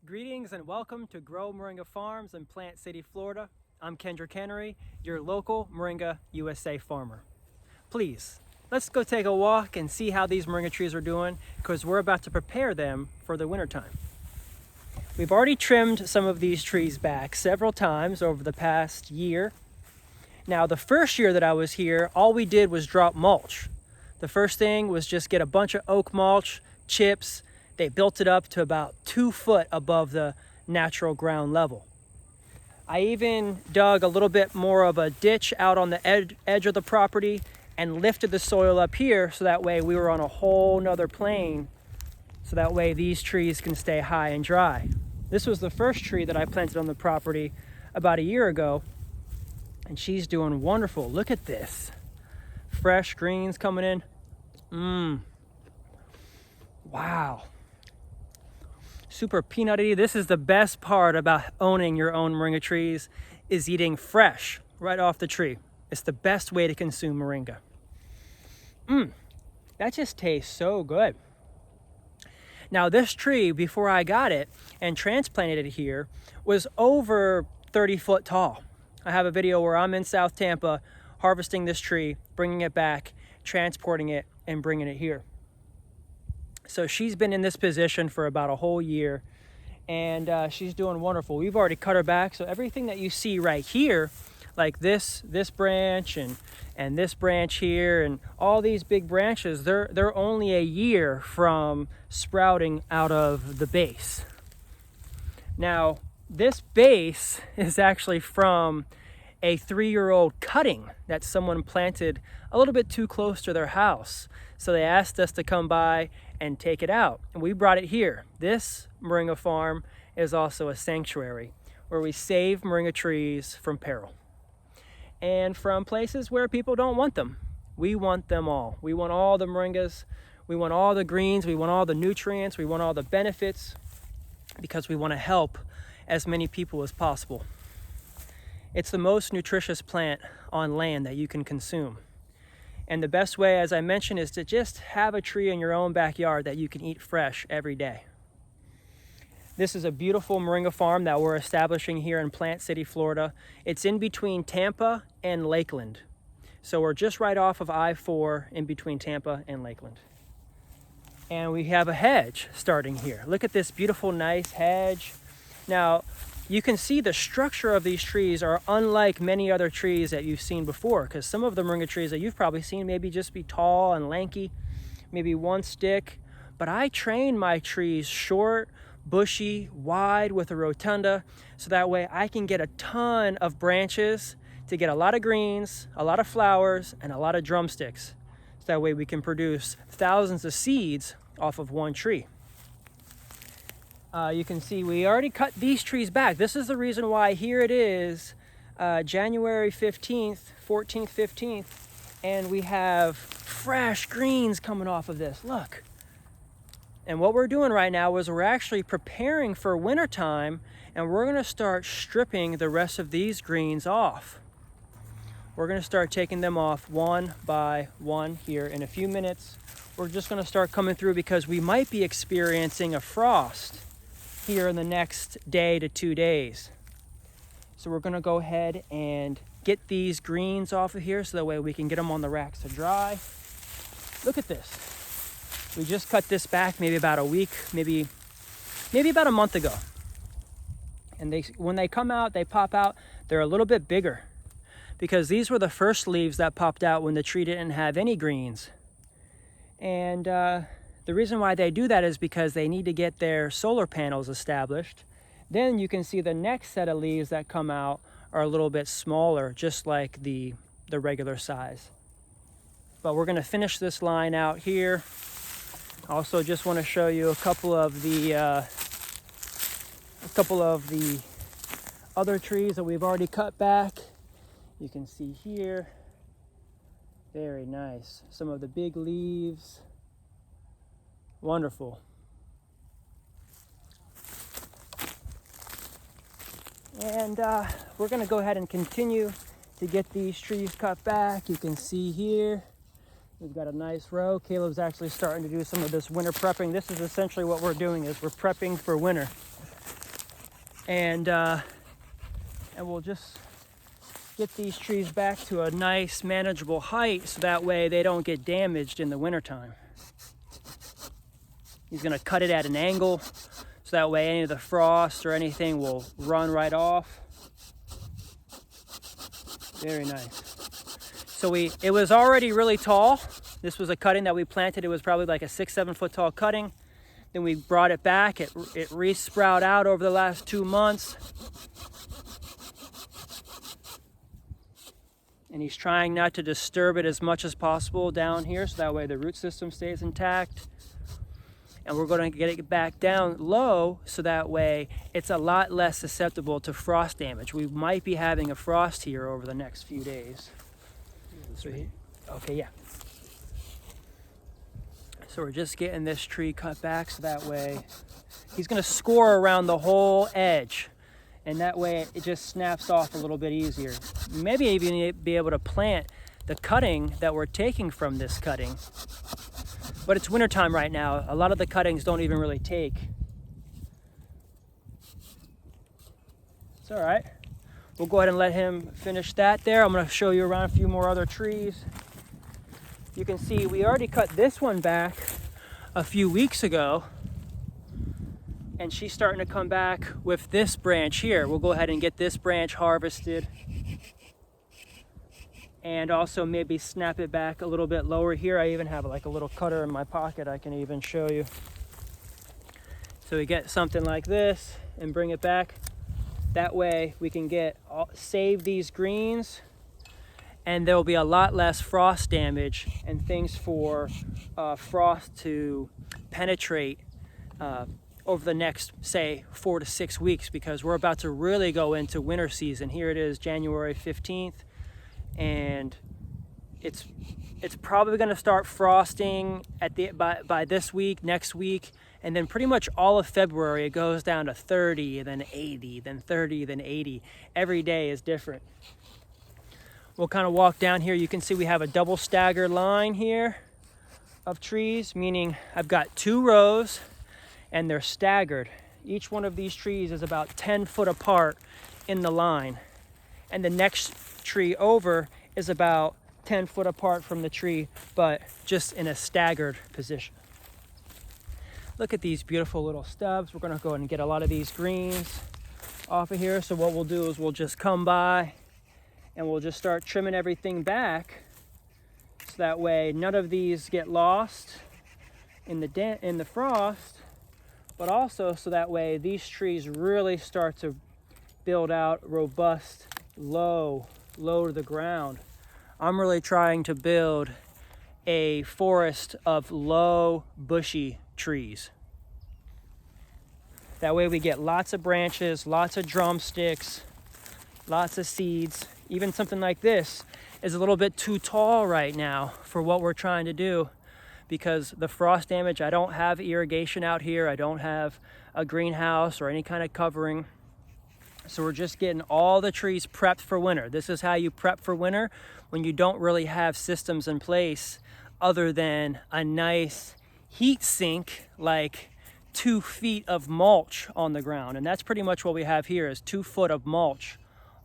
Greetings and welcome to Grow Moringa Farms in Plant City, Florida. I'm Kendrick Henry, your local Moringa USA farmer. Please, let's go take a walk and see how these moringa trees are doing because we're about to prepare them for the wintertime. We've already trimmed some of these trees back several times over the past year. Now, the first year that I was here, all we did was drop mulch. The first thing was just get a bunch of oak mulch, chips. They built it up to about 2 foot above the natural ground level. I even dug a little bit more of a ditch out on the edge of the property and lifted the soil up here so that way we were on a whole nother plane, so that way these trees can stay high and dry. This was the first tree that I planted on the property about a year ago, and she's doing wonderful. Look at this. Fresh greens coming in. Wow. Super peanutty. This is the best part about owning your own moringa trees, is eating fresh right off the tree. It's the best way to consume moringa. That just tastes so good. Now this tree, before I got it and transplanted it here, was over 30 foot tall. I have a video where I'm in South Tampa harvesting this tree, bringing it back, transporting it, and bringing it here. So she's been in this position for about a whole year, and she's doing wonderful. We've already cut her back, so everything that you see right here, like this branch and this branch here and all these big branches, they're only a year from sprouting out of the base. Now, this base is actually from a 3-year-old cutting that someone planted a little bit too close to their house. So they asked us to come by and take it out, and we brought it here. This moringa farm is also a sanctuary where we save moringa trees from peril and from places where people don't want them. We want them all. We want all the moringas. We want all the greens. We want all the nutrients. We want all the benefits because we want to help as many people as possible. It's the most nutritious plant on land that you can consume. And the best way, as I mentioned, is to just have a tree in your own backyard that you can eat fresh every day. This is a beautiful moringa farm that we're establishing here in Plant City, Florida. It's in between Tampa and Lakeland. So we're just right off of I-4 in between Tampa and Lakeland. And we have a hedge starting here. Look at this beautiful, nice hedge. Now, you can see the structure of these trees are unlike many other trees that you've seen before, because some of the moringa trees that you've probably seen maybe just be tall and lanky, maybe one stick. But I train my trees short, bushy, wide with a rotunda, so that way I can get a ton of branches to get a lot of greens, a lot of flowers, and a lot of drumsticks. So that way we can produce thousands of seeds off of one tree. You can see we already cut these trees back. This is the reason why here it is January 15th, 14th, 15th, and we have fresh greens coming off of this. Look. And what we're doing right now is we're actually preparing for wintertime, and we're going to start stripping the rest of these greens off. We're going to start taking them off one by one here in a few minutes. We're just going to start coming through because we might be experiencing a frost here in the next day to 2 days. So we're gonna go ahead and get these greens off of here so that way we can get them on the racks to dry. Look at this. We just cut this back maybe about a week, maybe about a month ago. And when they come out, they pop out, they're a little bit bigger because these were the first leaves that popped out when the tree didn't have any greens. And the reason why they do that is because they need to get their solar panels established. Then you can see the next set of leaves that come out are a little bit smaller, just like the regular size. But we're going to finish this line out here. Also, just want to show you a couple of the other trees that we've already cut back. You can see here, very nice. Some of the big leaves. Wonderful. And we're going to go ahead and continue to get these trees cut back. You can see here we've got a nice row. Caleb's actually starting to do some of this winter prepping. This is essentially what we're doing, is we're prepping for winter. And we'll just get these trees back to a nice manageable height so that way they don't get damaged in the wintertime. He's gonna cut it at an angle so that way any of the frost or anything will run right off. Very nice. So it was already really tall. This was a cutting that we planted. It was probably like a 6-7 foot tall cutting. Then we brought it back. It re-sprouted out over the last 2 months. And he's trying not to disturb it as much as possible down here so that way the root system stays intact. And we're going to get it back down low so that way it's a lot less susceptible to frost damage. We might be having a frost here over the next few days. Okay, yeah. So we're just getting this tree cut back so that way he's going to score around the whole edge. And that way it just snaps off a little bit easier. Maybe even be able to plant the cutting that we're taking from this cutting. But it's wintertime right now. A lot of the cuttings don't even really take. It's all right. We'll go ahead and let him finish that there. I'm gonna show you around a few more other trees. You can see we already cut this one back a few weeks ago. And she's starting to come back with this branch here. We'll go ahead and get this branch harvested. And also maybe snap it back a little bit lower here. I even have like a little cutter in my pocket I can even show you. So we get something like this and bring it back. That way we can save these greens and there will be a lot less frost damage and things for frost to penetrate over the next, say, 4 to 6 weeks, because we're about to really go into winter season. Here it is, January 15th, and it's probably going to start frosting by this week, next week, and then pretty much all of February it goes down to 30, then 80, then 30, then 80. Every day is different. We'll kind of walk down here. You can see we have a double staggered line here of trees, meaning I've got 2 rows and they're staggered. Each one of these trees is about 10 foot apart in the line. And the next tree over is about 10 foot apart from the tree, but just in a staggered position. Look at these beautiful little stubs. We're gonna go ahead and get a lot of these greens off of here. So what we'll do is we'll just come by and we'll just start trimming everything back. So that way none of these get lost in the frost, but also so that way these trees really start to build out robust, low to the ground. I'm really trying to build a forest of low, bushy trees. That way we get lots of branches, lots of drumsticks, lots of seeds. Even something like this is a little bit too tall right now for what we're trying to do, because the frost damage, I don't have irrigation out here. I don't have a greenhouse or any kind of covering. So we're just getting all the trees prepped for winter. This is how you prep for winter when you don't really have systems in place other than a nice heat sink, like 2 feet of mulch on the ground. And that's pretty much what we have here, is 2 foot of mulch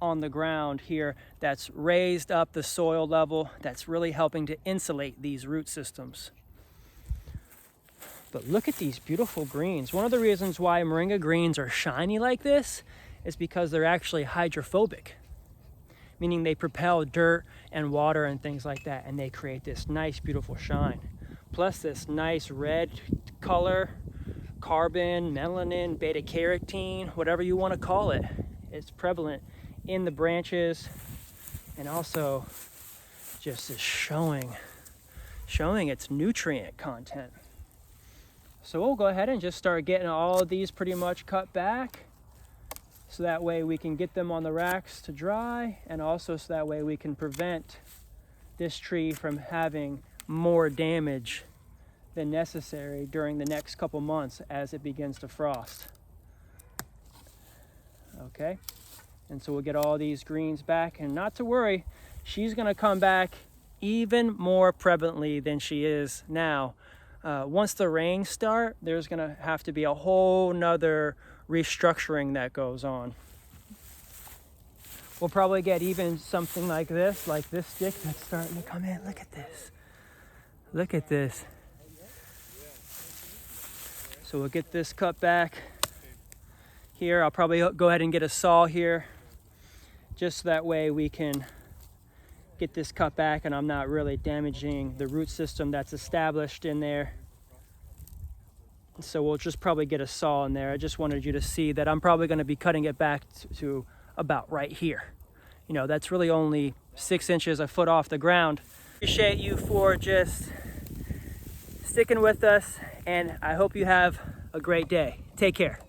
on the ground here that's raised up the soil level, that's really helping to insulate these root systems. But look at these beautiful greens. One of the reasons why Moringa greens are shiny like this is because they're actually hydrophobic, meaning they propel dirt and water and things like that, and they create this nice, beautiful shine. Plus this nice red color, carbon, melanin, beta carotene, whatever you want to call it. It's prevalent in the branches, and also just is showing its nutrient content. So we'll go ahead and just start getting all of these pretty much cut back, so that way we can get them on the racks to dry, and also so that way we can prevent this tree from having more damage than necessary during the next couple months as it begins to frost. Okay, and so we'll get all these greens back, and not to worry, she's gonna come back even more prevalently than she is now. Once the rains start, there's gonna have to be a whole nother restructuring that goes on. We'll probably get even something like this stick that's starting to come in. Look at this. Look at this. So we'll get this cut back here. I'll probably go ahead and get a saw here, just that way we can get this cut back and I'm not really damaging the root system that's established in there. So we'll just probably get a saw in there. I just wanted you to see that I'm probably going to be cutting it back to about right here. You know, that's really only 6 inches, a foot off the ground. Appreciate you for just sticking with us, and I hope you have a great day. Take care.